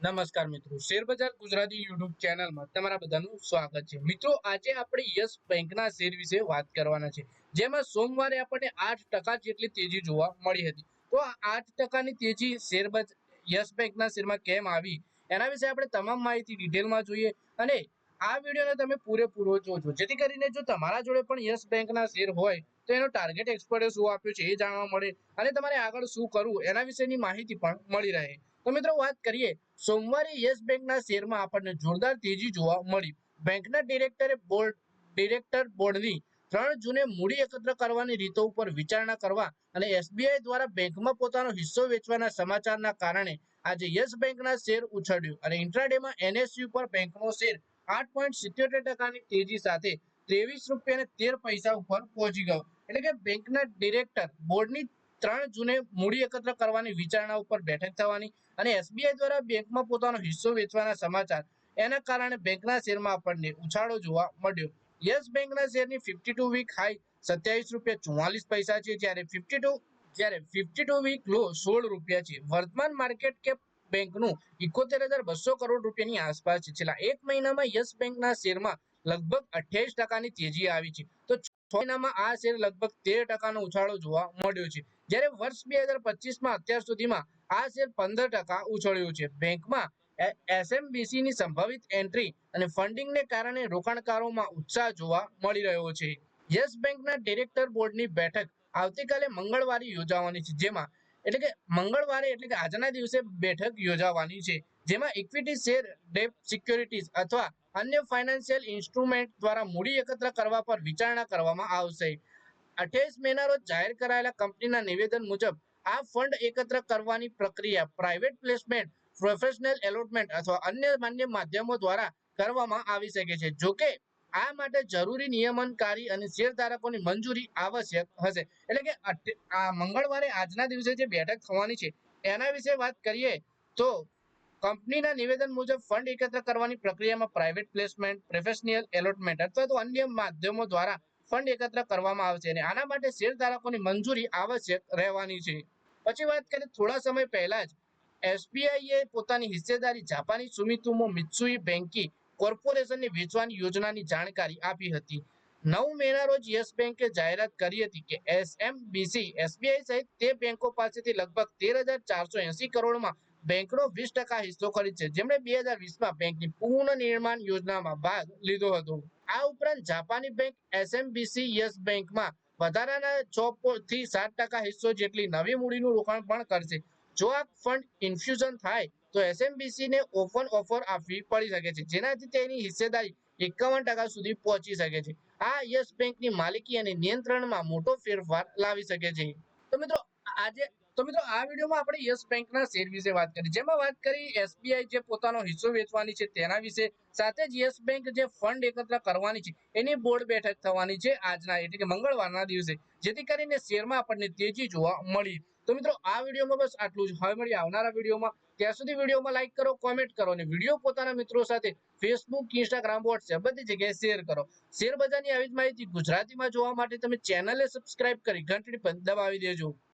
નમસ્કાર મિત્રો, શેરબજાર ગુજરાતી યુટ્યુબ ચેનલમાં તમારા બધાનું સ્વાગત છે। મિત્રો, આજે આપણે યસ બેંકના શેર વિશે વાત કરવાના છે, જેમાં સોમવારે આપણને 8% જેટલી તેજી જોવા મળી હતી। તો આ 8%ની તેજી યસ બેંકના શેરમાં કેમ આવી, એના વિશે આપણે તમામ માહિતી ડિટેલમાં જોઈએ અને આ વિડીયોને તમે પૂરેપૂરો જોજો, જેથી કરીને જો તમારા જોડે પણ યસ બેંકના શેર હોય તો એનો ટાર્ગેટ એક્સપર્ટે શું આપ્યું છે એ જાણવા મળે અને તમારે આગળ શું કરવું એના વિશેની માહિતી પણ મળી રહે। તો મિત્રો, વાત કરીએ, સોમવારે યસ બેંકના શેરમાં આપણને જોરદાર તેજી જોવા મળી। બેંકના ડિરેક્ટર બોર્ડની 3 જૂને મૂડી એકત્ર કરવાની રીતો ઉપર વિચારણા કરવા અને એસબીઆઈ દ્વારા બેંકમાં પોતાનો હિસ્સો વેચવાના સમાચારના કારણે આજે યસ બેંકના શેર ઉછળ્યો અને ઇન્ટ્રાડેમાં એનએસયુ પર બેંકનો શેર 8.77%ની તેજી સાથે ₹23.13 ઉપર પહોંચી ગયો। એટલે કે બેંકના ડિરેક્ટર બોર્ડની 3 જૂને મૂડી એકત્ર કરવાની વિચારણા ઉપર બેઠક થવાની અને એસબીઆઈ દ્વારા બેંકમાં પોતાનો હિસ્સો વેચવાના સમાચાર, એના કારણે બેંકના શેરમાં આપણને ઉછાળો જોવા મળ્યો। યસ બેંકના શેરની 52 વીક હાઈ ₹27.44 છે, જ્યારે 52 વીક લો ₹16 છે। વર્તમાન માર્કેટ કેપ બેંકનું 71,200 કરોડ રૂપિયાની આસપાસ છે। છેલ્લા એક મહિનામાં યસ બેંકના શેરમાં લગભગ 28%ની તેજી આવી છે, તો 6 મહિનામાં આ શેર લગભગ 13%નો ઉછાળો જોવા મળ્યો છે, જ્યારે વર્ષ 2025માં અત્યાર સુધીમાં આ શેર 15% ઉછળ્યો છે। બેંકમાં એસએમબીસીની સંભવિત એન્ટ્રી અને ફંડિંગને કારણે રોકાણકારોમાં ઉત્સાહ જોવા મળી રહ્યો છે। યસ બેંકના ડિરેક્ટર બોર્ડની બેઠક આવતીકાલે મંગળવારે યોજાવાની છે, એટલે કે આજના દિવસે બેઠક યોજાવાની છે, જેમાં ઇક્વિટી શેર, ડેટ સિક્યોરિટીઝ અથવા અન્ય ફાઇનાન્શિયલ ઇન્સ્ટ્રુમેન્ટ દ્વારા મૂડી એકત્ર કરવા પર વિચારણા કરવામાં આવશે। 28 મેના રોજ જાહેર કરાયેલા કંપનીના નિવેદન મુજબ આ ફંડ એકત્ર કરવાની પ્રક્રિયા પ્રાઇવેટ પ્લેસમેન્ટ, પ્રોફેશનલ એલોટમેન્ટ અથવા અન્ય માન્ય માધ્યમો દ્વારા કરવામાં આવી શકે છે। જોકે આ માટે જરૂરી નિયમનકારી અને શેરધારકોની મંજૂરી આવશ્યક હશે। એટલે કે આ મંગળવારે આજના દિવસે જે બેઠક થવાની છે એના વિશે વાત કરીએ તો કંપનીના નિવેદન મુજબ ફંડ એકત્ર કરવાની પ્રક્રિયામાં પ્રાઇવેટ પ્લેસમેન્ટ, પ્રોફેશનલ એલોટમેન્ટ અથવા તો અન્ય માધ્યમો દ્વારા ફંડ એકત્ર કરવામાં આવશે અને આના માટે શેરધારકોની મંજૂરી આવશ્યક રહેવાની છે। પછી વાત કરીએ, થોડા સમય પહેલા જ એસબીઆઈએ પોતાની હિસ્સેદારી જાપાની સુમિતોમો મિત્સુઈ બેંકી કોર્પોરેશનને વેચવાની યોજનાની જાણકારી આપી હતી। 9 મેના રોજ યસ બેંકે જાહેરાત કરી હતી કે એસએમબીસી એસબીઆઈ સહિત તે બેંકો પાસેથી લગભગ 13,480 કરોડમાં બેંકનો 20% હિસ્સો ખરીદશે, જેમણે 2020માં બેંકની પુનઃનિર્માણ યોજનામાં ભાગ લીધો હતો। આ ઉપરાંત જાપાની બેંક એસએમબીસી યસ બેંકમાં વધારાના 6 થી 7% હિસ્સો જેટલી નવી મૂડીનું રોકાણ પણ કરશે। જો આ ફંડ ઇન્ફ્યુઝન થાય તો એસએમબીસીને ઓપન ઓફર આપવી પડી શકે છે, જેનાથી તેની હિસ્સેદારી 51% સુધી પહોંચી શકે છે। આ યસ બેંકની માલિકી અને નિયંત્રણમાં મોટો ફેરફાર લાવી શકે છે। તો મિત્રો, આ વિડીયોમાં આપણે યસ બેંકના શેર વિશે વાત કરી, જેમાં વાત કરી એસબીઆઈ જે પોતાનો હિસ્સો વેચવાની છે તેના વિશે, સાથે જ યસ બેંક જે ફંડ એકત્ર કરવાની છે એની બોર્ડ બેઠક થવાની છે આજના, એટલે કે મંગળવારના દિવસે, જેથી કરીને શેરમાં આપણને તેજી જોવા મળી। તો મિત્રો, આ વિડીયોમાં બસ આટલું જ। હવે મળીએ આવનારા વિડીયોમાં, ત્યાં સુધી વિડીયોમાં લાઈક કરો, કોમેન્ટ કરો અને વિડીયો પોતાના મિત્રો સાથે ફેસબુક, ઇન્સ્ટાગ્રામ, વોટ્સએપ બધી જગ્યાએ શેર કરો। શેર બજારની આવી જ માહિતી ગુજરાતીમાં જોવા માટે તમે ચેનલને સબસ્ક્રાઇબ કરી ઘંટડી પણ દબાવી દેજો।